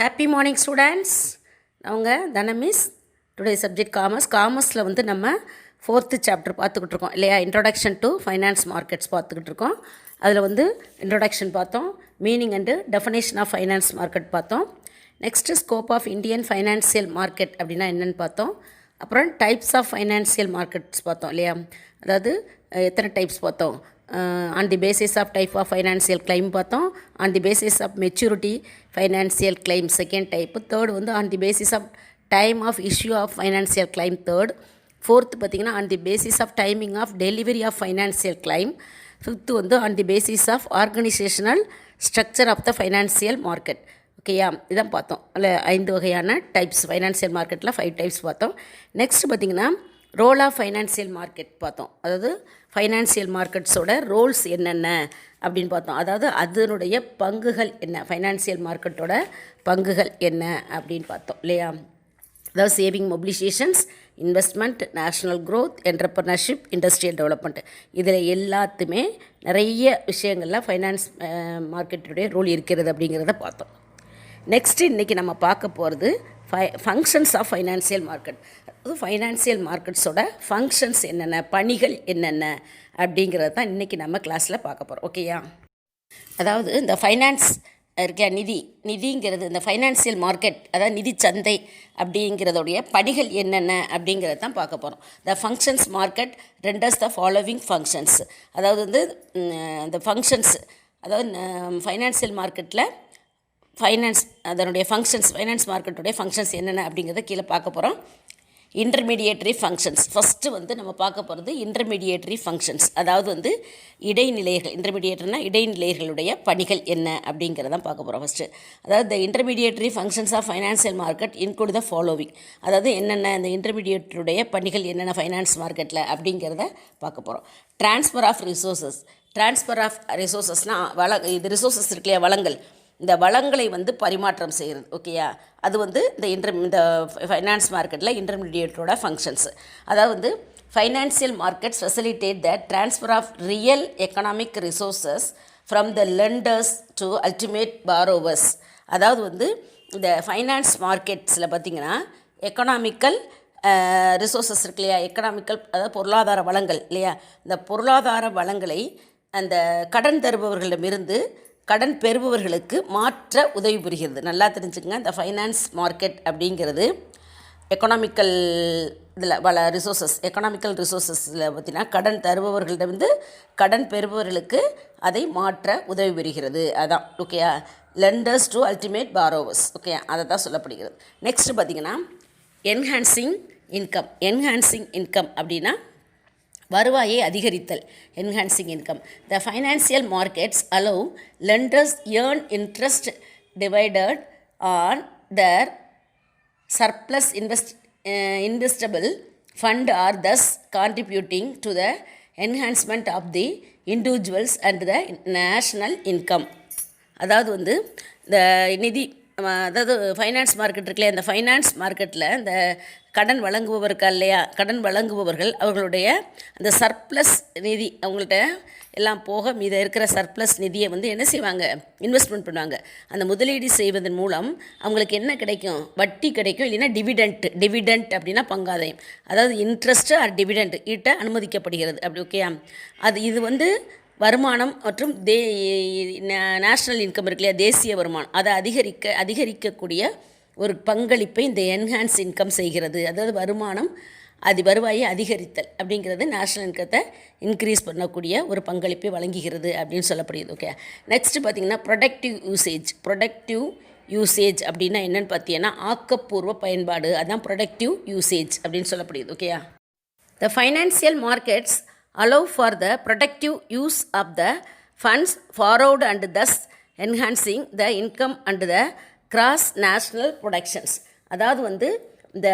Happy morning students. அவங்க தன miss. Today subject காமர்ஸில் வந்து நம்ம 4th சாப்டர் பார்த்துக்கிட்டு இருக்கோம் இல்லையா. இன்ட்ரொடக்ஷன் டு ஃபைனான்ஸ் மார்க்கெட்ஸ் பார்த்துக்கிட்டு இருக்கோம். அதில் வந்து இன்ட்ரொடக்ஷன் பார்த்தோம், meaning and definition of finance market பார்த்தோம். Next scope of Indian financial market அப்படின்னா என்னென்னு பார்த்தோம். அப்புறம் டைப்ஸ் ஆஃப் ஃபைனான்சியல் மார்க்கெட்ஸ் பார்த்தோம் இல்லையா. அதாவது எத்தனை டைப்ஸ் பார்த்தோம். On the basis of type of financial claim பார்த்தோம். On the basis of maturity financial claim second type. Third வந்து on the basis of time of issue of financial claim third. Fourth பார்த்திங்கன்னா on the basis of timing of delivery of financial claim. Fifth வந்து on the basis of organisational structure of the financial market. ஓகேயா, இதான் பார்த்தோம். இல்லை 5 வகையான types financial மார்க்கெட்டில் 5 types பார்த்தோம். Next பார்த்திங்கன்னா ரோல் ஆஃப் ஃபைனான்சியல் மார்க்கெட் பார்த்தோம். அதாவது ஃபைனான்சியல் மார்க்கெட்ஸோட ரோல்ஸ் என்னென்ன அப்படின்னு பார்த்தோம். அதாவது அதனுடைய பங்குகள் என்ன, ஃபைனான்சியல் மார்க்கெட்டோட பங்குகள் என்ன அப்படின்னு பார்த்தோம் இல்லையா. அதாவது saving, mobilisations, investment, national growth, entrepreneurship, industrial development, இதில் எல்லாத்துமே நிறைய விஷயங்களில் ஃபைனான்ஸ் மார்க்கெட்டுடைய ரோல் இருக்கிறது அப்படிங்கிறத பார்த்தோம். நெக்ஸ்ட்டு இன்றைக்கி நம்ம பார்க்க போகிறது ஃபங்க்ஷன்ஸ் ஆஃப் ஃபைனான்சியல் மார்க்கெட். அது ஃபைனான்சியல் மார்க்கெட்ஸோட ஃபங்க்ஷன்ஸ் என்னென்ன, பணிகள் என்னென்ன அப்படிங்கிறது தான் இன்றைக்கி நம்ம கிளாஸில் பார்க்க போகிறோம். ஓகேயா. அதாவது இந்த ஃபைனான்ஸ் இருக்க நிதிங்கிறது, இந்த ஃபைனான்சியல் மார்க்கெட் அதாவது நிதி சந்தை அப்படிங்கிறதுடைய பணிகள் என்னென்ன அப்படிங்கிறத தான் பார்க்க போகிறோம். த functions market renders the following functions. அதாவது வந்து இந்த ஃபங்க்ஷன்ஸ், அதாவது ஃபைனான்சியல் மார்க்கெட்டில் அதனுடைய ஃபங்க்ஷன்ஸ், ஃபைனான்ஸ் மார்க்கெட்டுடைய ஃபங்க்ஷன்ஸ் என்னென்ன அப்படிங்கிறத கீழே பார்க்க போகிறோம். இன்டர்மீடியேட்டரி ஃபங்க்ஷன்ஸ் ஃபஸ்ட்டு வந்து நம்ம பார்க்க போகிறது இன்டர்மீடியேட்டரி ஃபங்க்ஷன்ஸ். அதாவது வந்து இடைநிலைகள், இன்டர்மீடியேட்டர்னா இடைநிலைகளுடைய பணிகள் என்ன அப்படிங்கிறதான் பார்க்க போகிறோம் ஃபஸ்ட்டு. அதாவது the intermediary functions of financial market include the following. அதாவது என்னென்ன இந்த இன்டர்மீடியேட்டருடைய பணிகள் என்னென்ன ஃபைனான்ஸ் மார்க்கெட்டில் அப்படிங்கிறத பார்க்க போகிறோம். Transfer of resources. Transfer of ரிசோர்ஸஸ்னால் இது ரிசோர்ஸஸ் இருக்கு இல்லையா, வளங்கள். இந்த வளங்களை வந்து பரிமாற்றம் செய்கிறது. ஓகேயா, அது வந்து இந்த ஃபைனான்ஸ் மார்க்கெட்டில் இன்டர்மீடியேட்டரோட ஃபங்க்ஷன்ஸ். அதாவது வந்து financial markets facilitate the transfer of real economic resources from the lenders to ultimate borrowers. அதாவது வந்து இந்த ஃபைனான்ஸ் மார்க்கெட்ஸில் பார்த்திங்கன்னா எக்கனாமிக்கல் ரிசோர்ஸஸ் இருக்கு இல்லையா, எக்கனாமிக்கல் அதாவது பொருளாதார வளங்கள் இல்லையா, இந்த பொருளாதார வளங்களை அந்த கடன் தருபவர்களிடமிருந்து கடன் பெறுபவர்களுக்கு மாற்ற உதவி புரிகிறது. நல்லா தெரிஞ்சுக்கங்க, இந்த ஃபைனான்ஸ் மார்க்கெட் அப்படிங்கிறது எக்கனாமிக்கல் எக்கனாமிக்கல் ரிசோர்ஸஸில் பார்த்திங்கன்னா கடன் தருபவர்களிடமிருந்து கடன் பெறுபவர்களுக்கு அதை மாற்ற உதவி புரிகிறது. அதான் ஓகேயா, lenders to ultimate borrowers. Okay, அதை தான் சொல்லப்படுகிறது. நெக்ஸ்ட்டு பார்த்திங்கன்னா என்ஹான்சிங் இன்கம் அப்படின்னா வருவாயை அதிகரித்தல், enhancing income. The financial markets allow lenders earn interest டிவைடட் on their surplus investable fund are thus contributing to the enhancement of the individuals and the national income. அதாவது வந்து இந்த அதாவது ஃபைனான்ஸ் மார்க்கெட் இருக்குல்லையா, இந்த ஃபைனான்ஸ் மார்க்கெட்டில் இந்த கடன் வழங்குபவர்கள் இல்லையா, கடன் வழங்குபவர்கள் அவர்களுடைய அந்த சர்ப்ளஸ் நிதி, அவங்கள்ட்ட எல்லாம் போக மீத இருக்கிற சர்ப்ளஸ் நிதியை வந்து என்ன செய்வாங்க, இன்வெஸ்ட்மெண்ட் பண்ணுவாங்க. அந்த முதலீடு செய்வதன் மூலம் அவங்களுக்கு என்ன கிடைக்கும், வட்டி கிடைக்கும், இல்லைன்னா டிவிடெண்ட் அப்படின்னா பங்காதாயம். அதாவது இன்ட்ரெஸ்ட்டு ஆர் டிவிடெண்ட் ஈட்ட அனுமதிக்கப்படுகிறது. அப்படி ஓகேயா. இது வந்து வருமானம் மற்றும் நேஷ்னல் இன்கம் இருக்கு இல்லையா, தேசிய வருமானம், அதை அதிகரிக்கக்கூடிய ஒரு பங்களிப்பை இந்த என்ஹான்ஸ் இன்கம் செய்கிறது. அதாவது வருவாயை அதிகரித்தல் அப்படிங்கிறது நேஷ்னல் இன்கத்தை இன்க்ரீஸ் பண்ணக்கூடிய ஒரு பங்களிப்பை வழங்குகிறது அப்படின்னு சொல்லப்படுகிறது. ஓகே. நெக்ஸ்ட்டு பார்த்திங்கன்னா ப்ரொடக்டிவ் யூசேஜ் அப்படின்னா என்னென்னு பார்த்தீங்கன்னா ஆக்கப்பூர்வ பயன்பாடு, அதுதான் ப்ரொடக்டிவ் யூசேஜ் அப்படின்னு சொல்லப்படுகிறது. ஓகேயா. The financial markets allow for the productive use of the funds borrowed and thus enhancing the income and the cross national productions. அதாவது வந்து இந்த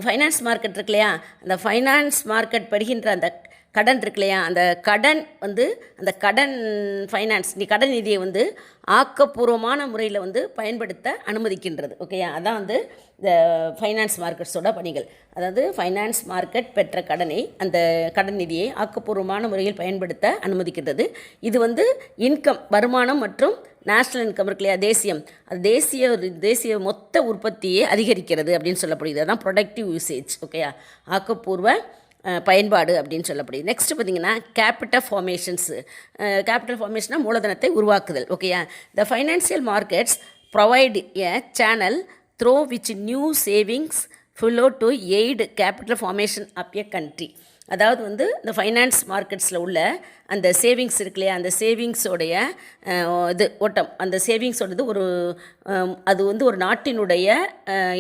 ஃபைனான்ஸ் மார்க்கெட் இருக்கு இல்லையா, அந்த ஃபைனான்ஸ் மார்க்கெட் படுகின்ற அந்த கடன் இருக்கு இல்லையா, அந்த கடன் வந்து அந்த கடன் நிதியை வந்து ஆக்கப்பூர்வமான முறையில் வந்து பயன்படுத்த அனுமதிக்கின்றது. ஓகேயா, அதான் வந்து இந்த ஃபைனான்ஸ் மார்க்கெட்ஸோட பணிகள். அதாவது ஃபைனான்ஸ் மார்க்கெட் பெற்ற கடனை, அந்த கடன் நிதியை ஆக்கப்பூர்வமான முறையில் பயன்படுத்த அனுமதிக்கின்றது. இது வந்து இன்கம், வருமானம் மற்றும் நேஷ்னல் இன்கம் இருக்கு இல்லையா, தேசியம், அது தேசிய மொத்த உற்பத்தியை அதிகரிக்கிறது அப்படின்னு சொல்லப்படுது. அதான் ப்ரொடக்டிவ் யூசேஜ். ஓகேயா, ஆக்கப்பூர்வ பயன்பாடு அப்படின்னு சொல்லப்படுது. நெக்ஸ்ட் பார்த்திங்கன்னா கேபிட்டல் ஃபார்மேஷன்ஸு. கேபிட்டல் ஃபார்மேஷனாக மூலதனத்தை உருவாக்குதல். ஓகேயா, the financial markets provide a channel through which new savings flow to aid capital formation of a country. அதாவது வந்து இந்த ஃபைனான்ஸ் மார்க்கெட்ஸில் உள்ள அந்த சேவிங்ஸ் இருக்கு இல்லையா, அந்த சேவிங்ஸோடைய இது ஓட்டம், அந்த சேவிங்ஸோடது அது வந்து ஒரு நாட்டினுடைய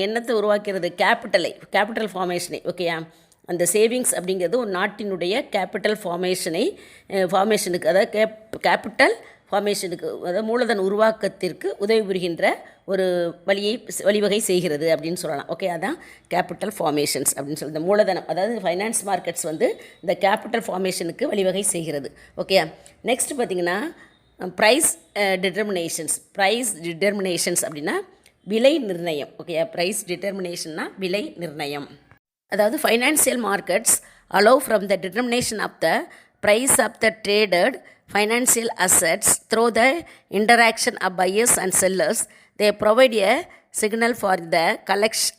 எண்ணத்தை உருவாக்கிறது, கேபிட்டல் ஃபார்மேஷனை. ஓகேயா, அந்த சேவிங்ஸ் அப்படிங்கிறது ஒரு நாட்டினுடைய கேபிட்டல் ஃபார்மேஷனுக்கு, அதாவது கேபிட்டல் ஃபார்மேஷனுக்கு, அதாவது மூலதன உருவாக்கத்திற்கு உதவி புரிகின்ற ஒரு வழிவகை செய்கிறது அப்படின்னு சொல்லலாம். ஓகே, அதான் கேபிட்டல் ஃபார்மேஷன்ஸ் அப்படின்னு சொல்லி இந்த மூலதனம், அதாவது ஃபைனான்ஸ் மார்க்கெட்ஸ் வந்து இந்த கேபிட்டல் ஃபார்மேஷனுக்கு வழிவகை செய்கிறது. ஓகே, நெக்ஸ்ட் பார்த்திங்கன்னா ப்ரைஸ் டிட்டர்மினேஷன்ஸ் அப்படின்னா விலை நிர்ணயம். ஓகே, ப்ரைஸ் டிட்டர்மினேஷன்னா விலை நிர்ணயம். அதாவது financial markets allow from the determination of the price of the traded financial assets through the interaction of buyers and sellers. They provide a signal for the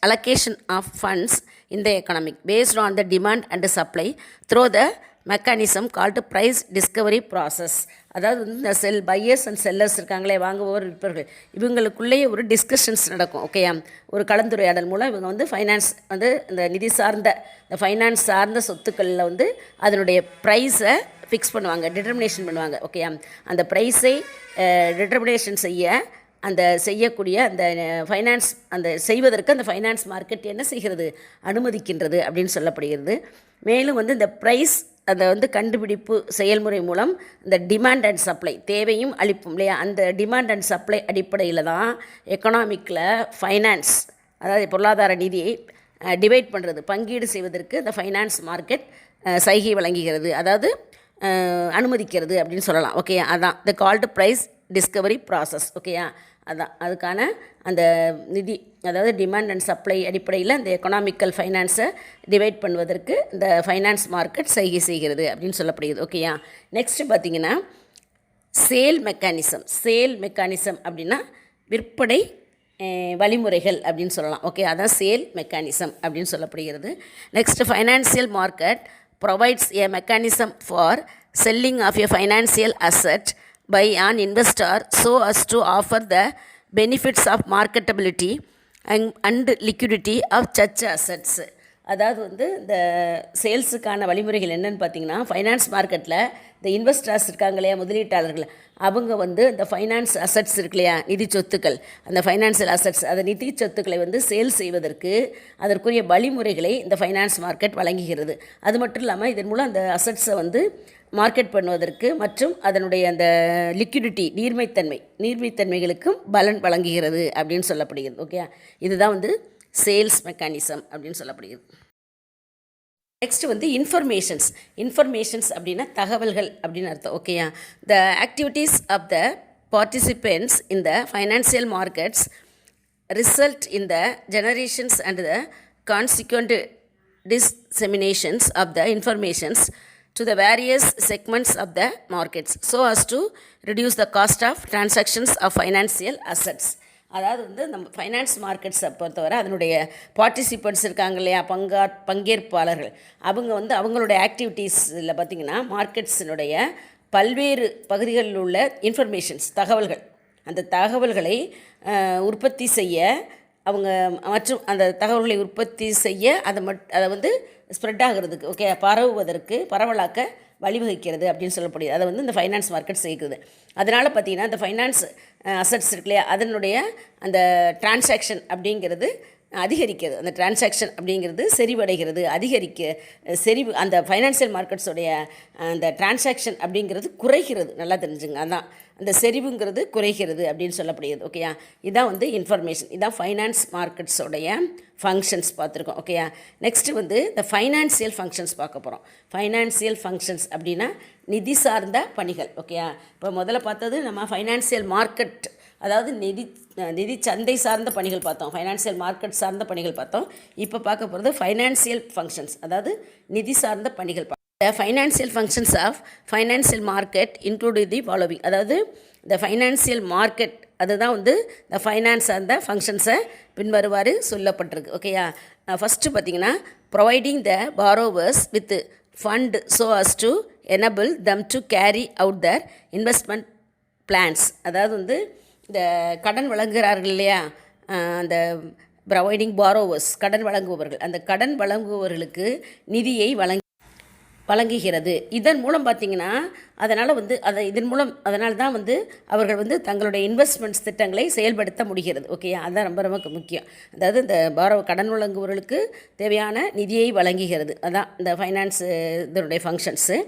allocation of funds in the economy based on the demand and the supply through the mechanism called price discovery process. அதாவது வந்து இந்த buyers and sellers இருக்காங்களே, வாங்குபவர் விற்பவர்கள், இவங்களுக்குள்ளேயே ஒரு discussions நடக்கும். ஓகேயா, ஒரு கலந்துரையாடல் மூலம் இவங்க வந்து ஃபைனான்ஸ் வந்து இந்த நிதி சார்ந்த இந்த ஃபைனான்ஸ் சார்ந்த சொத்துக்களில் வந்து அதனுடைய ப்ரைஸை ஃபிக்ஸ் பண்ணுவாங்க, டிட்டர்மினேஷன் பண்ணுவாங்க. ஓகேயா, அந்த ப்ரைஸை டிட்டர்மினேஷன் செய்யக்கூடிய அந்த ஃபைனான்ஸ் செய்வதற்கு அந்த ஃபைனான்ஸ் மார்க்கெட் என்ன செய்கிறது, அனுமதிக்கின்றது அப்படின்னு சொல்லப்படுகிறது. மேலும் வந்து இந்த ப்ரைஸ் அதை வந்து கண்டுபிடிப்பு செயல்முறை மூலம் இந்த டிமாண்ட் அண்ட் சப்ளை, தேவையும் அளிப்பும் இல்லையா, அந்த டிமாண்ட் அண்ட் சப்ளை அடிப்படையில் தான் எக்கனாமிக்கில் ஃபைனான்ஸ், அதாவது பொருளாதார நிதியை டிவைட் பண்ணுறது, பங்கீடு செய்வதற்கு இந்த ஃபைனான்ஸ் மார்க்கெட் சைகை வழங்குகிறது, அதாவது அனுமதிக்கிறது அப்படின்னு சொல்லலாம். ஓகே, அதான் த கால்டு ப்ரைஸ் டிஸ்கவரி ப்ராசஸ். ஓகேயா, அதான் அதுக்கான அந்த நிதி, அதாவது டிமாண்ட் அண்ட் சப்ளை அடிப்படையில் இந்த எக்கனாமிக்கல் ஃபைனான்ஸை டிவைட் பண்ணுவதற்கு இந்த ஃபைனான்ஸ் மார்க்கெட் சைகை செய்கிறது அப்படின்னு சொல்லப்படுகிறது. ஓகேயா, நெக்ஸ்ட்டு பார்த்திங்கன்னா சேல் மெக்கானிசம் அப்படின்னா விற்பனை வழிமுறைகள் அப்படின்னு சொல்லலாம். ஓகே, அதான் சேல் மெக்கானிசம் அப்படின்னு சொல்லப்படுகிறது. Next financial market provides a mechanism for selling of a financial asset by an investor so as to offer the benefits of marketability and liquidity of such assets. அதாவது வந்து இந்த சேல்ஸுக்கான வழிமுறைகள் என்னென்னு பார்த்தீங்கன்னா, finance மார்க்கெட்டில் இந்த இன்வெஸ்டர்ஸ் இருக்காங்க இல்லையா, முதலீட்டாளர்கள், அவங்க வந்து இந்த ஃபைனான்ஸ் அசட்ஸ் இருக்கு இல்லையா, நிதி சொத்துக்கள், அந்த ஃபைனான்சியல் அசட்ஸ், அந்த நிதி சொத்துக்களை வந்து சேல் செய்வதற்கு அதற்குரிய வழிமுறைகளை இந்த ஃபைனான்ஸ் மார்க்கெட் வழங்குகிறது. அது மட்டும் இல்லாமல் இதன் மூலம் அந்த அசட்ஸை வந்து மார்க்கெட் பண்ணுவதற்கு மற்றும் அதனுடைய அந்த லிக்விடிட்டி, நீர்மைத்தன்மைகளுக்கும் பலன் வழங்குகிறது அப்படின்னு சொல்லப்படுகிறது. ஓகே, இதுதான் வந்து சேல்ஸ் மெக்கானிசம் அப்படின்னு சொல்லப்படுகிறது. நெக்ஸ்ட் வந்து இன்ஃபர்மேஷன்ஸ் அப்படின்னா தகவல்கள் அப்படின்னு அர்த்தம். ஓகேயா, the activities of the participants in the financial markets result in the generations and the consequent disseminations of the informations to the various segments of the markets so as to reduce the cost of transactions of financial assets. அதாவது வந்து நம்ம finance மார்க்கெட்ஸை பொறுத்தவரை அதனுடைய participants இருக்காங்க இல்லையா, பங்கேற்பாளர்கள், அவங்க வந்து அவங்களுடைய ஆக்டிவிட்டீஸில் பார்த்திங்கன்னா மார்க்கெட்ஸினுடைய பல்வேறு பகுதிகளில் உள்ள தகவல்கள், அந்த தகவல்களை உற்பத்தி செய்ய அவங்க மற்றும் அந்த தகவல்களை உற்பத்தி செய்ய அதை வந்து ஸ்ப்ரெட் ஆகிறதுக்கு, ஓகே, பரவலாக்க வழிவகுக்கிறது அப்படின்னு சொல்லப்படுது. அதை வந்து இந்த ஃபைனான்ஸ் மார்க்கெட் செய்கிறது. அதனால் பார்த்திங்கன்னா இந்த ஃபைனான்ஸ் அசட்ஸ் இருக்கு இல்லையா, அதனுடைய அந்த டிரான்சாக்ஷன் அப்படிங்கிறது அதிகரிக்கிறது, அந்த டிரான்சாக்ஷன் அப்படிங்கிறது செறிவடைகிறது, செறிவு அந்த ஃபைனான்சியல் மார்க்கெட்ஸோடைய அந்த டிரான்சாக்ஷன் அப்படிங்கிறது குறைகிறது. நல்லா தெரிஞ்சுங்க, அதான் அந்த செறிவுங்கிறது குறைகிறது அப்படின்னு சொல்லப்படுகிறது. ஓகேயா, இதான் வந்து இன்ஃபர்மேஷன், இதான் ஃபைனான்ஸ் மார்க்கெட்ஸோடைய ஃபங்க்ஷன்ஸ் பார்த்துருக்கோம். ஓகேயா, நெக்ஸ்ட்டு வந்து இந்த ஃபைனான்சியல் ஃபங்க்ஷன்ஸ் பார்க்க போகிறோம். ஃபைனான்சியல் ஃபங்க்ஷன்ஸ் அப்படின்னா நிதி சார்ந்த பணிகள். ஓகேயா, இப்போ முதல்ல பார்த்தது நம்ம ஃபைனான்சியல் மார்க்கெட், அதாவது நிதி சந்தை சார்ந்த பணிகள் பார்த்தோம், ஃபைனான்சியல் மார்க்கெட் சார்ந்த பணிகள் பார்த்தோம். இப்போ பார்க்க போகிறது ஃபைனான்சியல் ஃபங்க்ஷன்ஸ், அதாவது நிதி சார்ந்த பணிகள். The financial functions of financial market include the following. அதாவது the financial market அதுதான் வந்து the finance அந்த ஃபங்க்ஷன்ஸை பின்வருவாறு சொல்லப்பட்டிருக்கு. ஓகேயா, ஃபஸ்ட்டு பார்த்தீங்கன்னா providing the borrowers with fund so as to enable them to carry out their investment plans. அதாவது வந்து இந்த கடன் வழங்குகிறார்கள் இல்லையா, அந்த ப்ரொவைடிங் borrowers கடன் வழங்குபவர்கள், அந்த கடன் வழங்குபவர்களுக்கு நிதியை வழங்குகிறது. இதன் மூலம் பார்த்திங்கன்னா அதனால் தான் வந்து அவர்கள் வந்து தங்களுடைய இன்வெஸ்ட்மெண்ட்ஸ் திட்டங்களை செயல்படுத்த முடிகிறது. ஓகேயா, அதுதான் ரொம்ப ரொம்ப முக்கியம். அதாவது இந்த கடன் வழங்குபவர்களுக்கு தேவையான நிதியை வழங்குகிறது. அதான் இந்த ஃபைனான்ஸ் இதனுடைய ஃபங்க்ஷன்ஸு.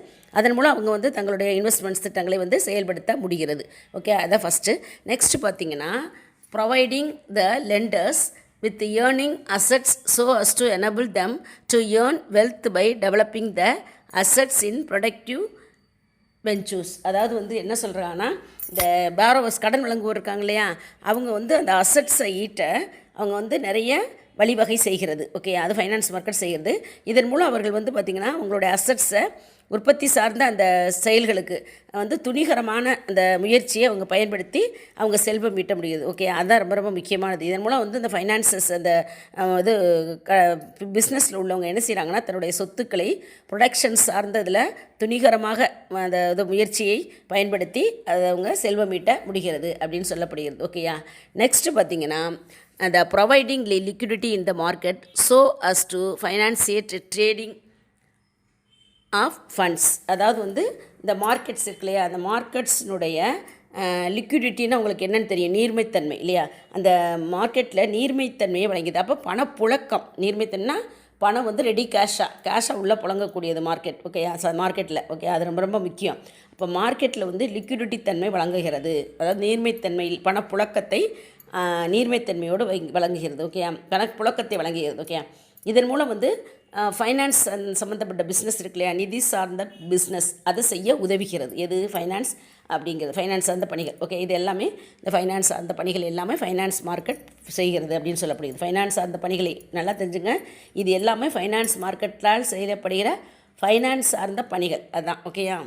அதன் மூலம் அவங்க வந்து தங்களுடைய இன்வெஸ்ட்மெண்ட்ஸ் திட்டங்களை வந்து செயல்படுத்த முடிகிறது. ஓகே, அதான் ஃபஸ்ட்டு. நெக்ஸ்ட்டு பார்த்திங்கன்னா providing the lenders with earning assets so as to enable them to earn wealth by developing the assets in productive ventures. அதாவது வந்து என்ன சொல்கிறாங்கன்னா, இந்த borrowers கடன் வழங்குவோர் இருக்காங்க இல்லையா, அவங்க வந்து அந்த அசட்ஸை ஈட்ட அவங்க வந்து நிறைய வழிவகை செய்கிறது. ஓகே, அது ஃபைனான்ஸ் மார்க்கெட் செய்கிறது. இதன் மூலம் அவர்கள் வந்து பார்த்திங்கன்னா உங்களுடைய அசட்ஸை உற்பத்தி சார்ந்த அந்த செயல்களுக்கு வந்து துணிகரமான அந்த முயற்சியை அவங்க பயன்படுத்தி அவங்க செல்வம் ஈட்ட முடியுது. ஓகே, அதுதான் ரொம்ப ரொம்ப முக்கியமானது. இதன் மூலம் வந்து இந்த ஃபைனான்சஸ் அந்த இது பிஸ்னஸில் உள்ளவங்க என்ன செய்கிறாங்கன்னா, தன்னுடைய சொத்துக்களை ப்ரொடக்ஷன் சார்ந்ததில் துணிகரமாக அந்த இது முயற்சியை பயன்படுத்தி அதை அவங்க செல்வம் ஈட்ட முடிகிறது அப்படின்னு சொல்லப்படுகிறது. ஓகேயா, நெக்ஸ்ட்டு பார்த்திங்கன்னா the providing liquidity in the market so as to financiate trading of funds. அதாவது வந்து இந்த மார்க்கெட்ஸ் இருக்கு இல்லையா, அந்த மார்க்கெட்ஸினுடைய லிக்விடிட்டின்னு உங்களுக்கு என்னென்னு தெரியும், நீர்மைத்தன்மை இல்லையா, அந்த மார்க்கெட்டில் நீர்மைத்தன்மையை வழங்கியது. அப்போ பணப்புழக்கம், நீர்மைத்தன்மைனா பணம் வந்து ரெடி கேஷாக உள்ளே புழங்கக்கூடியது மார்க்கெட். ஓகே, மார்க்கெட்டில். ஓகே, அது ரொம்ப ரொம்ப முக்கியம். இப்போ மார்க்கெட்டில் வந்து லிக்விடிட்டி தன்மை வழங்குகிறது. அதாவது நீர்மைத்தன்மை பணப்புழக்கத்தை நீர்மைத்தன்மையோடு வழங்குகிறது. ஓகே, பணப்புழக்கத்தை வழங்குகிறது. ஓகே, இதன் மூலம் வந்து ஃபைனான்ஸ் சம்மந்தப்பட்ட பிஸ்னஸ் இருக்கு இல்லையா, நிதி சார்ந்த பிஸ்னஸ் அதை செய்ய உதவுகிறது. எது ஃபைனான்ஸ் அப்படிங்கிறது, ஃபைனான்ஸ் சார்ந்த பணிகள். ஓகே, இது எல்லாமே இந்த ஃபைனான்ஸ் சார்ந்த பணிகள் எல்லாமே ஃபைனான்ஸ் மார்க்கெட் செய்கிறது அப்படின்னு சொல்லப்படுகிறது. ஃபைனான்ஸ் சார்ந்த பணிகளை நல்லா தெரிஞ்சுங்க. இது எல்லாமே ஃபைனான்ஸ் மார்க்கெட்டால் செய்யப்படுகிற ஃபைனான்ஸ் சார்ந்த பணிகள். அதுதான். ஓகேயா.